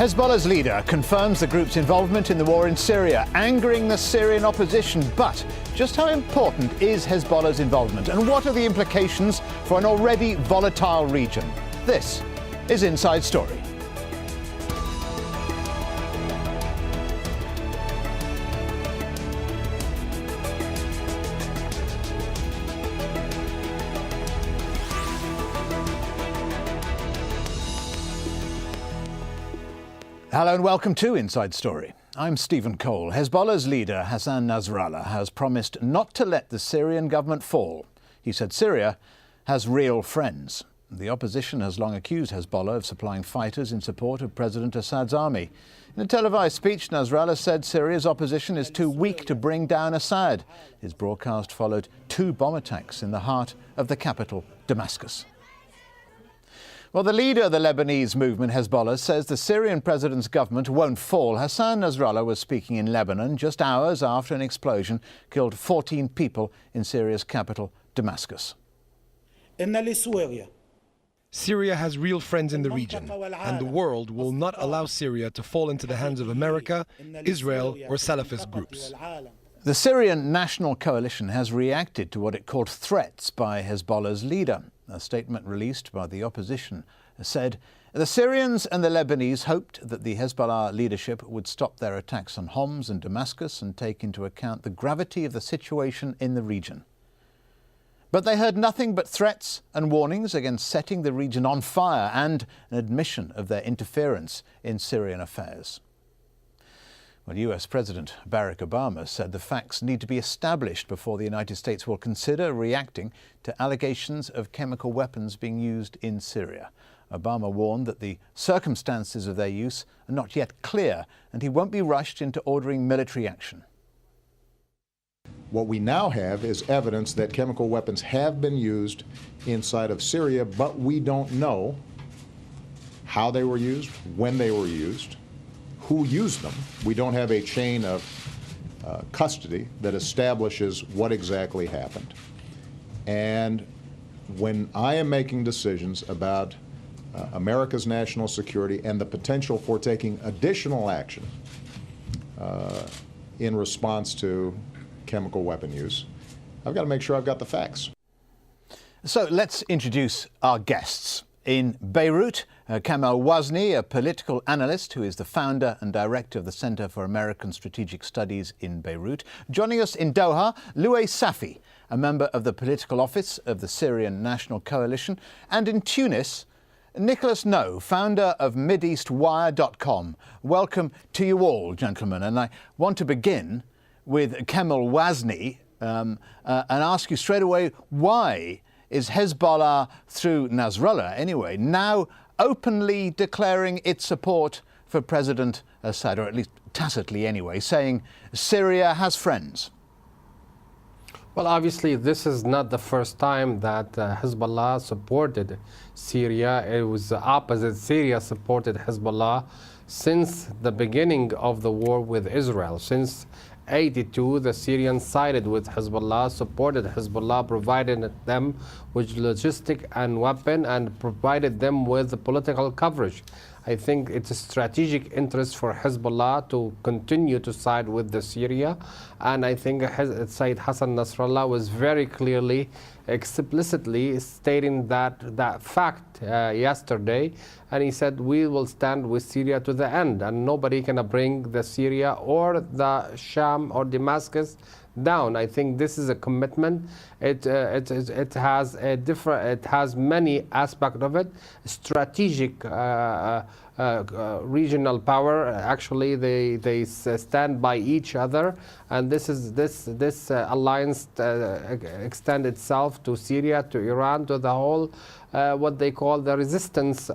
Hezbollah's leader confirms the group's involvement in the war in Syria, angering the Syrian opposition. But just how important is Hezbollah's involvement, and what are the implications for an already volatile region? This is Inside Story. Hello and welcome to Inside Story. I'm Stephen Cole. Hezbollah's leader Hassan Nasrallah has promised not to let the Syrian government fall. He said Syria has real friends. The opposition has long accused Hezbollah of supplying fighters in support of President Assad's army. In a televised speech, Nasrallah said Syria's opposition is too weak to bring down Assad. His broadcast followed 2 bomb attacks in the heart of the capital, Damascus. Well, the leader of the Lebanese movement, Hezbollah, says the Syrian president's government won't fall. Hassan Nasrallah was speaking in Lebanon just hours after an explosion killed 14 people in Syria's capital, Damascus. Syria has real friends in the region, and the world will not allow Syria to fall into the hands of America, Israel, or Salafist groups. The Syrian National Coalition has reacted to what it called threats by Hezbollah's leader. A statement released by the opposition said the Syrians and the Lebanese hoped that the Hezbollah leadership would stop their attacks on Homs and Damascus and take into account the gravity of the situation in the region. But they heard nothing but threats and warnings against setting the region on fire and an admission of their interference in Syrian affairs. Well, US President Barack Obama said the facts need to be established before the United States will consider reacting to allegations of chemical weapons being used in Syria. Obama warned that the circumstances of their use are not yet clear, and he won't be rushed into ordering military action. What we now have is evidence that chemical weapons have been used inside of Syria, but we don't know how they were used, when they were used, who used them. We don't have a chain of custody that establishes what exactly happened. And when I am making decisions about America's national security and the potential for taking additional action in response to chemical weapon use, I've got to make sure I've got the facts. So let's introduce our guests. In Beirut, Kamal Wazni, a political analyst who is the founder and director of the Center for American Strategic Studies in Beirut. Joining us in Doha, Louay Safi, a member of the political office of the Syrian National Coalition. And in Tunis, Nicholas No, founder of MideastWire.com. Welcome to you all, gentlemen. And I want to begin with Kamal Wazni and ask you straight away, why is Hezbollah, through Nasrallah anyway, now openly declaring its support for President Assad, or at least tacitly anyway, saying Syria has friends? Well, obviously, this is not the first time that Hezbollah supported Syria. It was the opposite. Syria supported Hezbollah since the beginning of the war with Israel. Since 1982, the Syrians sided with Hezbollah, supported Hezbollah, provided them with logistic and weapon, and provided them with political coverage. I think it's a strategic interest for Hezbollah to continue to side with the Syria, and I think Sayyid Hassan Nasrallah was very clearly, explicitly stating that fact yesterday, and he said we will stand with Syria to the end, and nobody can bring the Syria or the Sham or Damascus down. I think this is a commitment. It has a different. It has many aspects of it. Strategic regional power. Actually, they stand by each other, and this alliance extend itself to Syria, to Iran, to the whole what they call the resistance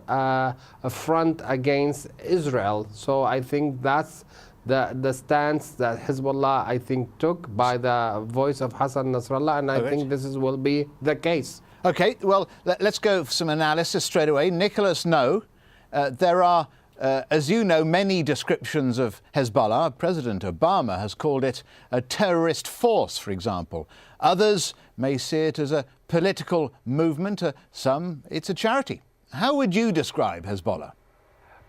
front against Israel. So I think that's the stance that Hezbollah, I think, took by the voice of Hassan Nasrallah, and I think will be the case. Okay, well, let's go for some analysis straight away. Nicholas No, there are, as you know, many descriptions of Hezbollah. President Obama has called it a terrorist force, for example. Others may see it as a political movement. Some, it's a charity. How would you describe Hezbollah?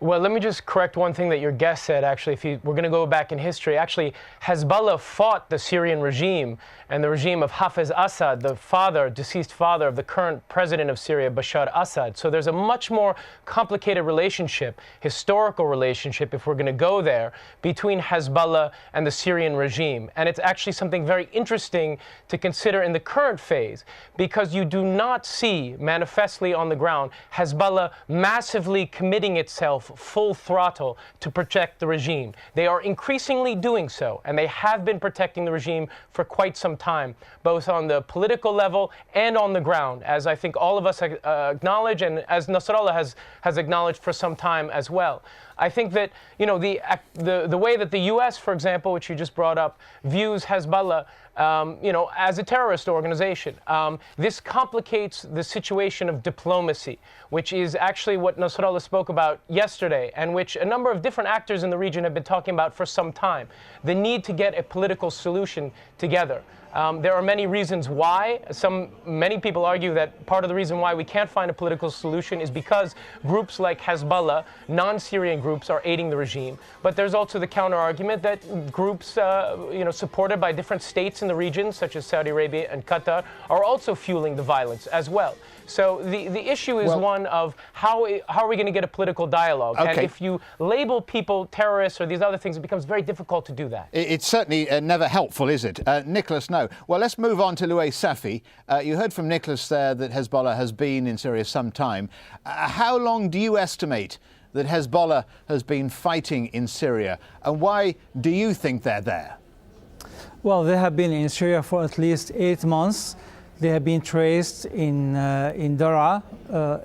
Well, let me just correct one thing that your guest said, actually. We're going to go back in history. Actually, Hezbollah fought the Syrian regime and the regime of Hafez Assad, the deceased father of the current president of Syria, Bashar Assad. So there's a much more complicated relationship, historical relationship, if we're going to go there, between Hezbollah and the Syrian regime. And it's actually something very interesting to consider in the current phase, because you do not see manifestly on the ground Hezbollah massively committing itself full throttle to protect the regime. They are increasingly doing so, and they have been protecting the regime for quite some time, both on the political level and on the ground, as I think all of us acknowledge, and as Nasrallah has acknowledged for some time as well. I think that, you know, the way that the U.S., for example, which you just brought up, views Hezbollah, you know, as a terrorist organization. This complicates the situation of diplomacy, which is actually what Nasrallah spoke about yesterday, and which a number of different actors in the region have been talking about for some time. The need to get a political solution together. There are many reasons why. Many people argue that part of the reason why we can't find a political solution is because groups like Hezbollah, non-Syrian groups, are aiding the regime. But there's also the counter-argument that groups, you know, supported by different states in the region, such as Saudi Arabia and Qatar, are also fueling the violence as well. So the issue is one of how are we going to get a political dialogue? Okay. And if you label people terrorists or these other things, it becomes very difficult to do that. It's certainly never helpful, is it? Nicholas, no. Well, let's move on to Louis Safi. You heard from Nicholas there that Hezbollah has been in Syria some time. How long do you estimate that Hezbollah has been fighting in Syria, and why do you think they're there? Well, they have been in Syria for at least 8 months. They have been traced in Daraa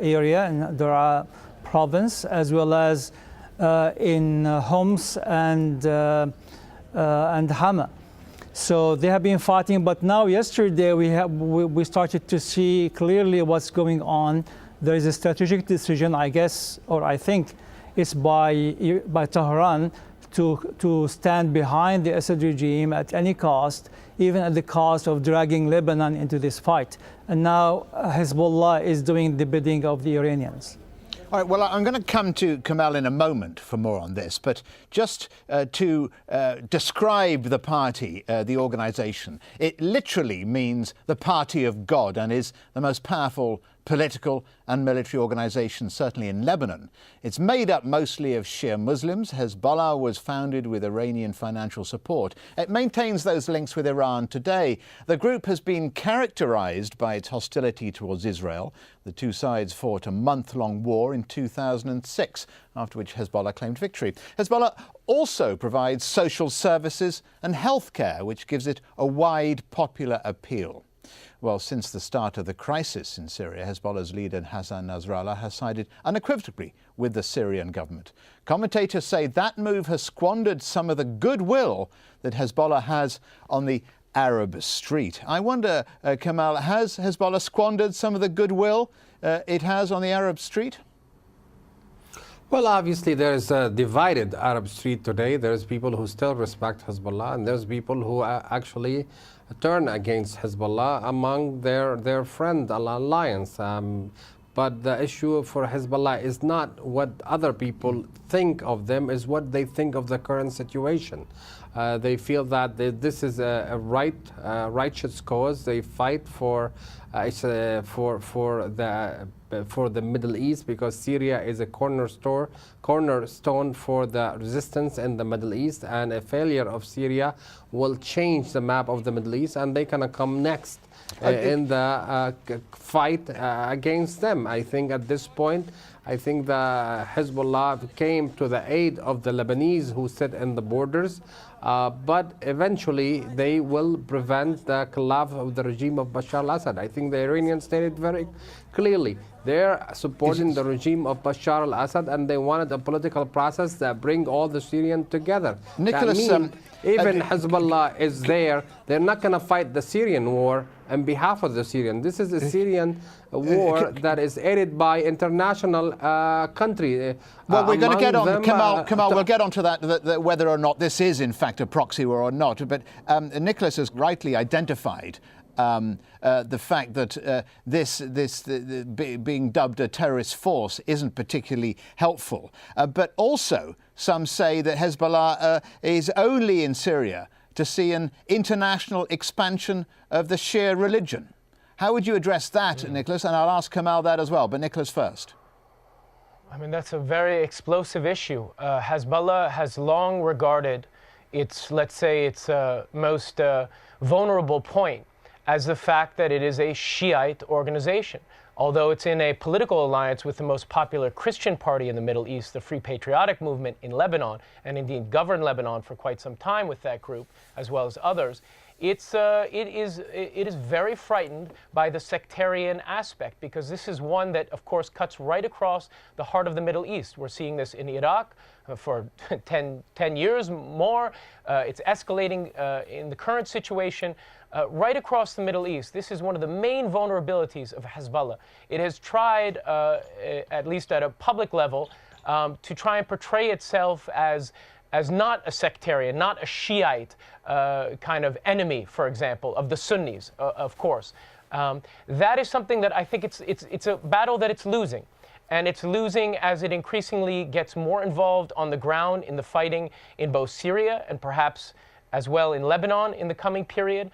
area, in Daraa province, as well as in Homs and Hama. So they have been fighting, but now yesterday we started to see clearly what's going on. There is a strategic decision, I guess, or I think it's by Tehran to stand behind the Assad regime at any cost, even at the cost of dragging Lebanon into this fight. And now Hezbollah is doing the bidding of the Iranians. All right, well, I'm going to come to Kamal in a moment for more on this, but just to describe the party, the organisation, it literally means the party of God and is the most powerful political and military organisation, certainly in Lebanon. It's made up mostly of Shia Muslims. Hezbollah was founded with Iranian financial support. It maintains those links with Iran today. The group has been characterised by its hostility towards Israel. The two sides fought a month-long war in 2006, after which Hezbollah claimed victory. Hezbollah also provides social services and healthcare, which gives it a wide popular appeal. Well, since the start of the crisis in Syria, Hezbollah's leader Hassan Nasrallah has sided unequivocally with the Syrian government. Commentators say that move has squandered some of the goodwill that Hezbollah has on the Arab street. I wonder, Kamal, has Hezbollah squandered some of the goodwill it has on the Arab street? Well, obviously, there's a divided Arab street today. There's people who still respect Hezbollah, and there's people who actually turn against Hezbollah among their friend alliance. But the issue for Hezbollah is not what other people think of them, is what they think of the current situation. They feel that this is a righteous cause. They fight for the Middle East, because Syria is a cornerstone for the resistance in the Middle East, and a failure of Syria will change the map of the Middle East, and they're gonna come next in the fight against them. I think at this point, I think the Hezbollah came to the aid of the Lebanese who sit in the borders, but eventually they will prevent the collapse of the regime of Bashar al-Assad. I think the Iranians stated very clearly they're supporting the regime of Bashar al-Assad, and they wanted a political process that bring all the Syrians together. Nicholas, that means even Hezbollah is there, they're not going to fight the Syrian war on behalf of the Syrian. This is a Syrian war that is aided by international country. Well, we're going to get on, Kamal, we'll get on to that, whether or not this is in fact a proxy war or not. But Nicholas has rightly identified the fact that being dubbed a terrorist force isn't particularly helpful. But also, some say that Hezbollah is only in Syria to see an international expansion of the Shia religion. How would you address that, Nicholas? And I'll ask Kamal that as well, but Nicholas first. I mean, that's a very explosive issue. Hezbollah has long regarded its, let's say, its most vulnerable point as the fact that it is a Shiite organization. Although it's in a political alliance with the most popular Christian party in the Middle East, the Free Patriotic Movement in Lebanon, and indeed governed Lebanon for quite some time with that group, as well as others, it is very frightened by the sectarian aspect, because this is one that, of course, cuts right across the heart of the Middle East. We're seeing this in Iraq for 10 years more. It's escalating in the current situation. Right across the Middle East, this is one of the main vulnerabilities of Hezbollah. It has tried, at least at a public level, to try and portray itself as not a sectarian, not a Shiite kind of enemy, for example, of the Sunnis, of course. That is something that I think it's a battle that it's losing. And it's losing as it increasingly gets more involved on the ground in the fighting in both Syria and perhaps as well in Lebanon in the coming period.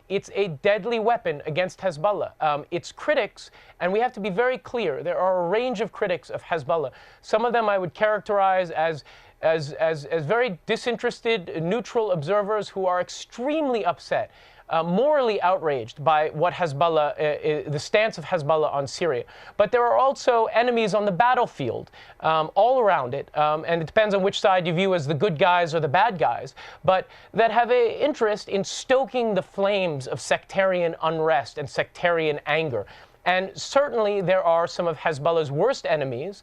It's a deadly weapon against Hezbollah. Its critics, and we have to be very clear, there are a range of critics of Hezbollah. Some of them I would characterize as very disinterested, neutral observers who are extremely upset, morally outraged by what Hezbollah, the stance of Hezbollah on Syria. But there are also enemies on the battlefield, all around it, and it depends on which side you view as the good guys or the bad guys, but that have an interest in stoking the flames of sectarian unrest and sectarian anger. And certainly there are some of Hezbollah's worst enemies,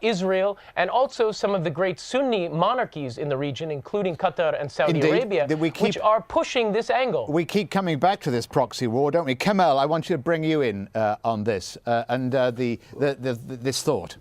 Israel, and also some of the great Sunni monarchies in the region, including Qatar and Saudi Arabia, which are pushing this angle. We keep coming back to this proxy war, don't we? Kamal, I want you to bring you in on this and this thought.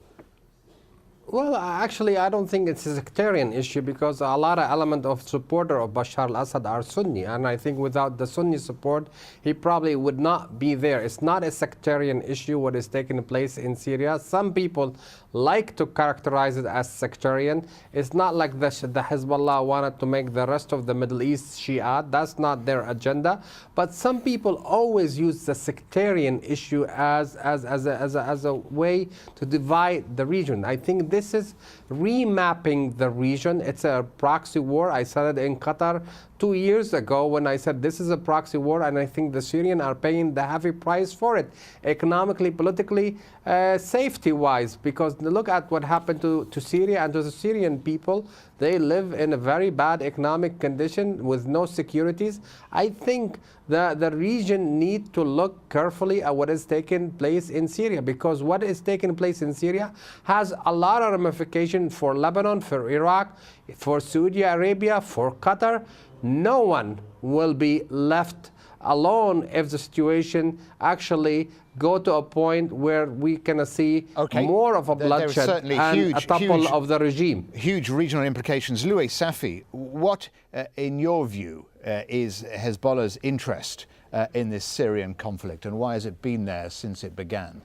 Well, actually, I don't think it's a sectarian issue, because a lot of element of supporter of Bashar al-Assad are Sunni, and I think without the Sunni support, he probably would not be there. It's not a sectarian issue what is taking place in Syria. Some people like to characterize it as sectarian. It's not like the Hezbollah wanted to make the rest of the Middle East Shia. That's not their agenda. But some people always use the sectarian issue as a way to divide the region. I think this is remapping the region. It's a proxy war. I said it in Qatar 2 years ago when I said this is a proxy war, and I think the Syrians are paying the heavy price for it, economically, politically, safety-wise, because look at what happened to Syria and to the Syrian people. They live in a very bad economic condition with no securities. I think the region need to look carefully at what is taking place in Syria, because what is taking place in Syria has a lot of ramifications for Lebanon, for Iraq, for Saudi Arabia, for Qatar. No one will be left alone if the situation actually go to a point where we can see more of a bloodshed and a topple of the regime. Huge regional implications. Louis Safi, what, in your view, is Hezbollah's interest in this Syrian conflict, and why has it been there since it began?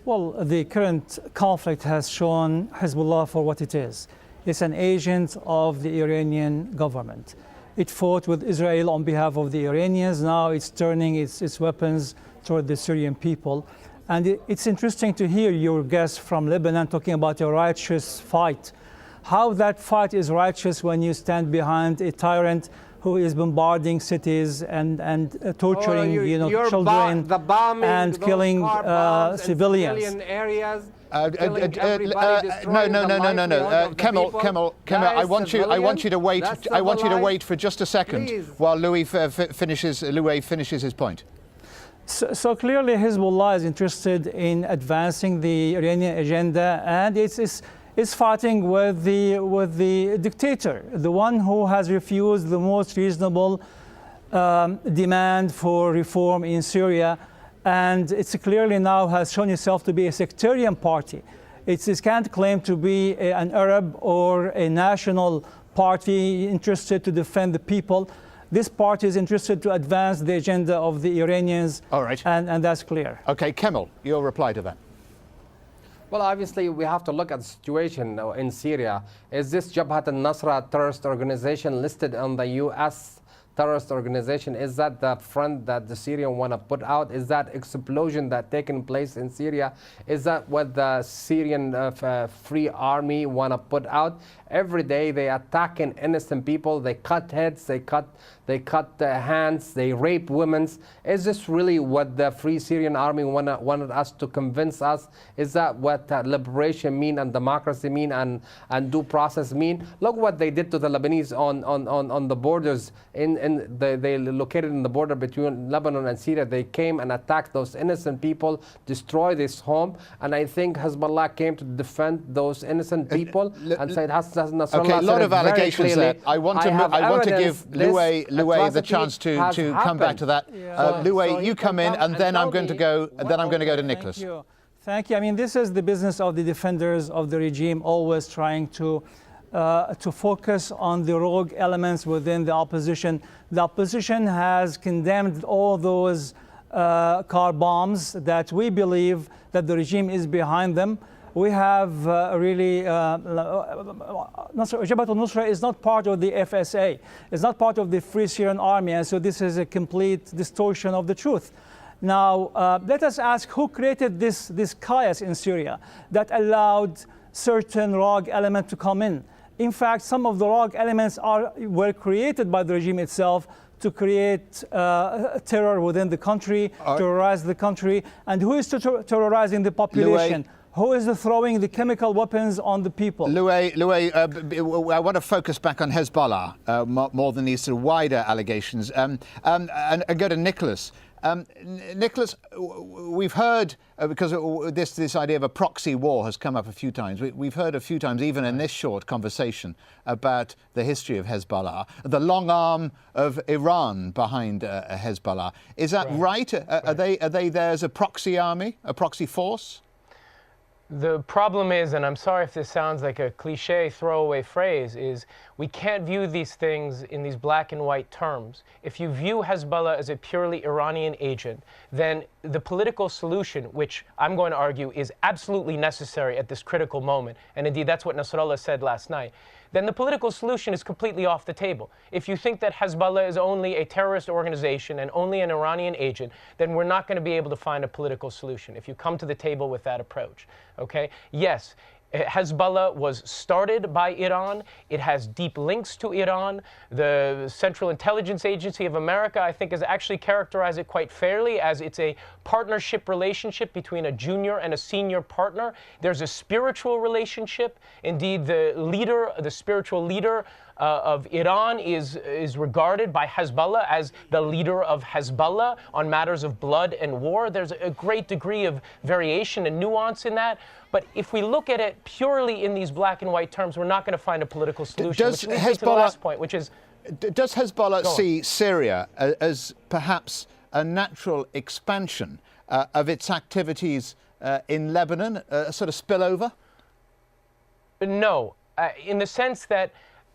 Well, the current conflict has shown Hezbollah for what it is. It's an agent of the Iranian government. It fought with Israel on behalf of the Iranians. Now it's turning its weapons toward the Syrian people. And it's interesting to hear your guest from Lebanon talking about a righteous fight. How that fight is righteous when you stand behind a tyrant who is bombarding cities and torturing children and killing civilians. No. Kamal, I want you to wait. I want you to wait for just a second, please, while Louis finishes his point. So clearly, Hezbollah is interested in advancing the Iranian agenda, and it's fighting with the dictator, the one who has refused the most reasonable demand for reform in Syria. And it's clearly now has shown itself to be a sectarian party. It can't claim to be an Arab or a national party interested to defend the people. this party is interested to advance the agenda of the Iranians. All right. And that's clear. Okay, Kemal, your reply to that. Well, obviously, we have to look at the situation in Syria. Is this Jabhat al-Nusra terrorist organization listed on the U.S. terrorist organization? Is that the front that the Syrians want to put out? Is that explosion that taken place in Syria? Is that what the Syrian Free Army want to put out? Every day they attacking innocent people. They cut heads. They cut hands. They rape women. Is this really what the Free Syrian Army wanted us to convince us? Is that what liberation mean and democracy mean and due process mean? Look what they did to the Lebanese on the borders. They located in the border between Lebanon and Syria. They came and attacked those innocent people, destroyed this home, and I think Hezbollah came to defend those innocent people and said Nasrallah. Okay, a lot of allegations there. I want to give Louay the chance to come back to that. Louay, you come in, and then I'm going to go. Then I'm going to go to Nicholas. Thank you. I mean, this is the business of the defenders of the regime, always trying to focus on the rogue elements within the opposition. The opposition has condemned all those car bombs that we believe that the regime is behind them. We have really, Jabhat al-Nusra is not part of the FSA. It's not part of the Free Syrian Army, and so this is a complete distortion of the truth. Now, let us ask who created this chaos in Syria that allowed certain rogue elements to come in. In fact, some of the rogue elements were created by the regime itself to create terror within the country, terrorize the country. And who is terrorizing the population? Who is throwing the chemical weapons on the people? Louay, I want to focus back on Hezbollah more than these sort of wider allegations. And go to Nicholas. Nicholas, we've heard, because this idea of a proxy war has come up a few times. We've heard a few times, even in this short conversation, about the history of Hezbollah, the long arm of Iran behind Hezbollah. Is that right? Are they there as a proxy army, a proxy force? The problem is, and I'm sorry if this sounds like a cliche throwaway phrase, is we can't view these things in these black and white terms. If you view Hezbollah as a purely Iranian agent, then the political solution, which I'm going to argue is absolutely necessary at this critical moment, and indeed that's what Nasrallah said last night, then the political solution is completely off the table. If you think that Hezbollah is only a terrorist organization and only an Iranian agent, then we're not going to be able to find a political solution if you come to the table with that approach. Okay? Yes, Hezbollah was started by Iran. It has deep links to Iran. The Central Intelligence Agency of America, I think, has actually characterized it quite fairly as it's a partnership relationship between a junior and a senior partner. There's a spiritual relationship. Indeed, the spiritual leader of Iran is regarded by Hezbollah as the leader of Hezbollah on matters of blood and war. There's a great degree of variation and nuance in that. But if we look at it purely in these black and white terms, we're not going to find a political solution. Which leads me to the last point, which is... Does Hezbollah see Syria as perhaps a natural expansion of its activities in Lebanon, a sort of spillover? No, in the sense that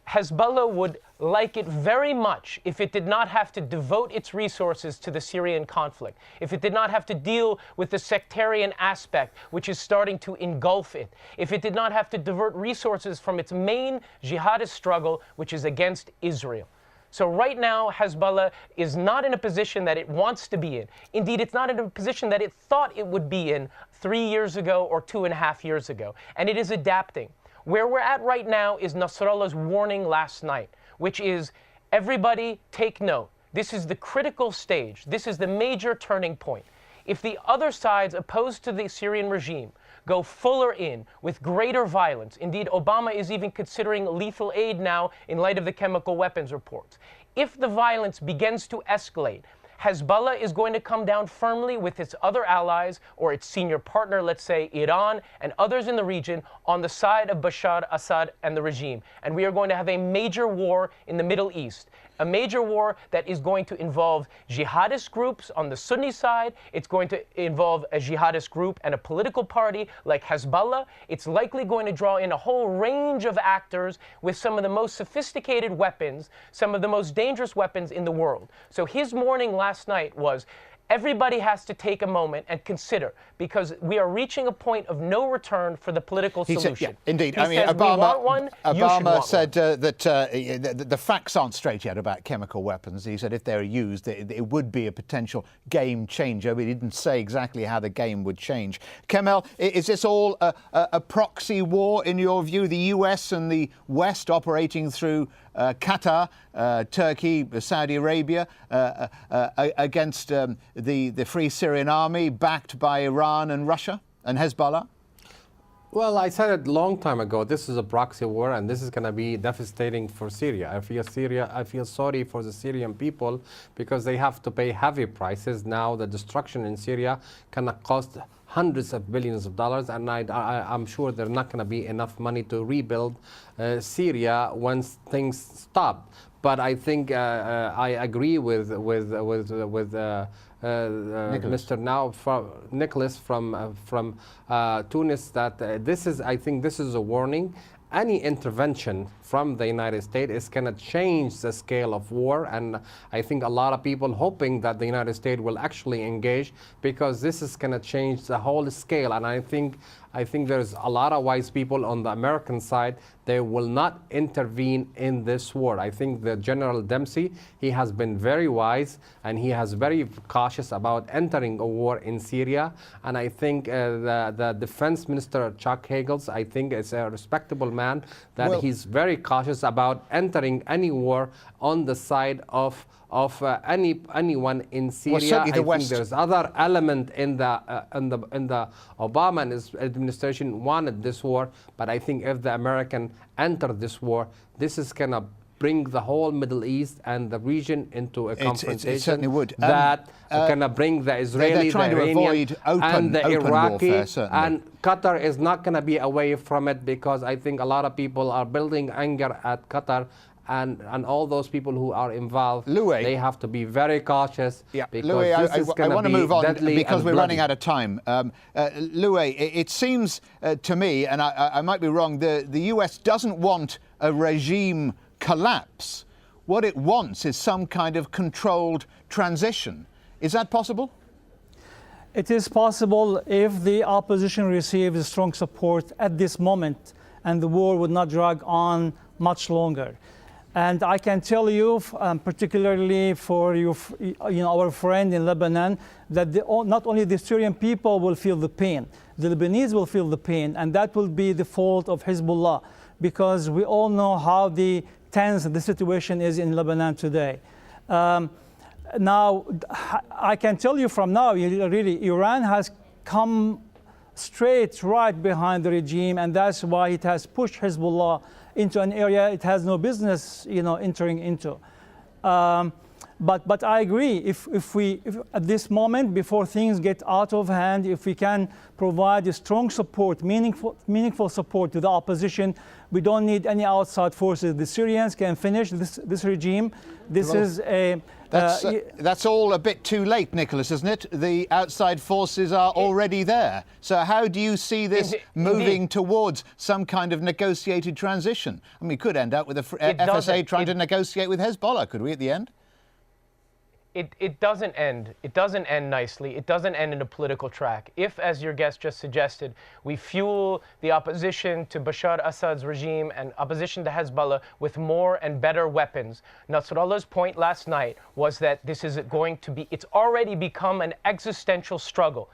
Hezbollah would like it very much if it did not have to devote its resources to the Syrian conflict, if it did not have to deal with the sectarian aspect which is starting to engulf it, if it did not have to divert resources from its main jihadist struggle, which is against Israel. So right now, Hezbollah is not in a position that it wants to be in. Indeed, it's not in a position that it thought it would be in 3 years ago or 2.5 years ago. And it is adapting. Where we're at right now is Nasrallah's warning last night, which is, everybody take note. This is the critical stage. This is the major turning point. If the other sides opposed to the Syrian regime go fuller in with greater violence, indeed Obama is even considering lethal aid now in light of the chemical weapons reports. If the violence begins to escalate, Hezbollah is going to come down firmly with its other allies or its senior partner, let's say Iran and others in the region, on the side of Bashar Assad and the regime. And we are going to have a major war in the Middle East. a major war that is going to involve jihadist groups on the Sunni side. It's going to involve a jihadist group and a political party like Hezbollah. It's likely going to draw in a whole range of actors with some of the most sophisticated weapons, some of the most dangerous weapons in the world. So his warning last night was, everybody has to take a moment and consider, because we are reaching a point of no return for the political solution. Said, yeah, indeed. He says, Obama said that the facts aren't straight yet about chemical weapons. He said if they're used, it would be a potential game changer. But he didn't say exactly how the game would change. Kemal, is this all a proxy war in your view? The US and the West operating through Qatar, Turkey, Saudi Arabia against the Free Syrian Army backed by Iran and Russia and Hezbollah? Well, I said it a long time ago, this is a proxy war and this is going to be devastating for Syria. I feel sorry for the Syrian people because they have to pay heavy prices. Now the destruction in Syria can cost hundreds of billions of dollars, and I'm sure there's not going to be enough money to rebuild Syria once things stop. But I think I agree with Nicholas from Tunis that I think this is a warning. Any intervention from the United States is going to change the scale of war, and I think a lot of people hoping that the United States will actually engage, because this is going to change the whole scale. And I think there's a lot of wise people on the American side. They will not intervene in this war. I think the General Dempsey, he has been very wise and he has very cautious about entering a war in Syria. And I think the Defense Minister Chuck Hagel, I think is a respectable man, that he's very cautious about entering any war on the side of anyone in Syria. I think there's other element in the Obama administration wanted this war, but I think if the American enter this war, this is gonna bring the whole Middle East and the region into a confrontation. It certainly would. That gonna bring the Israeli, the Iranian, and the Iraqi, warfare, and Qatar is not gonna be away from it, because I think a lot of people are building anger at Qatar. And all those people who are involved, Louis, they have to be very cautious. Yeah, because Louis, I want to move on because we're bloody. running out of time. Louis, it seems to me, and I might be wrong, the US doesn't want a regime collapse. What it wants is some kind of controlled transition. Is that possible? It is possible if the opposition receives strong support at this moment and the war would not drag on much longer. And I can tell you, particularly for our friend in Lebanon, that not only the Syrian people will feel the pain, the Lebanese will feel the pain, and that will be the fault of Hezbollah, because we all know how tense the situation is in Lebanon today. Now, I can tell you from now, really, Iran has come straight right behind the regime, and that's why it has pushed Hezbollah into an area it has no business, entering into. But I agree. If at this moment, before things get out of hand, if we can provide a strong support, meaningful support to the opposition, we don't need any outside forces. The Syrians can finish this regime. This is a. That's all a bit too late, Nicholas, isn't it? The outside forces are already there. So how do you see this moving towards some kind of negotiated transition? I mean, we could end up with the FSA trying to negotiate with Hezbollah, could we, at the end? It doesn't end. It doesn't end nicely. It doesn't end in a political track. If, as your guest just suggested, we fuel the opposition to Bashar Assad's regime and opposition to Hezbollah with more and better weapons, Nasrallah's point last night was that this is going to be, it's already become an existential struggle.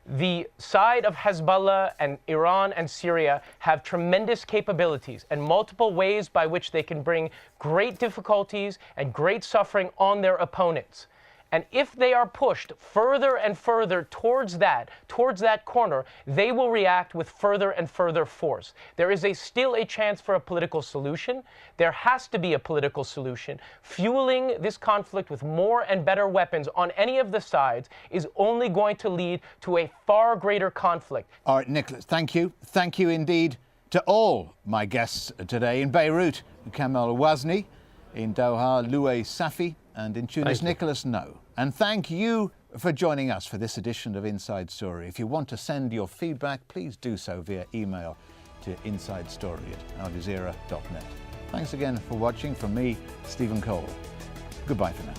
The side of Hezbollah and Iran and Syria have tremendous capabilities and multiple ways by which they can bring great difficulties and great suffering on their opponents. And if they are pushed further and further towards that corner, they will react with further and further force. There is still a chance for a political solution. There has to be a political solution. Fueling this conflict with more and better weapons on any of the sides is only going to lead to a far greater conflict. All right, Nicholas, thank you. Thank you indeed to all my guests today in Beirut, Kamal Wazni, In Doha, Loué Safi, and in Tunis, Nicholas No. And thank you for joining us for this edition of Inside Story. If you want to send your feedback, please do so via email to insidestory@aljazeera.net. Thanks again for watching. From me, Stephen Cole. Goodbye for now.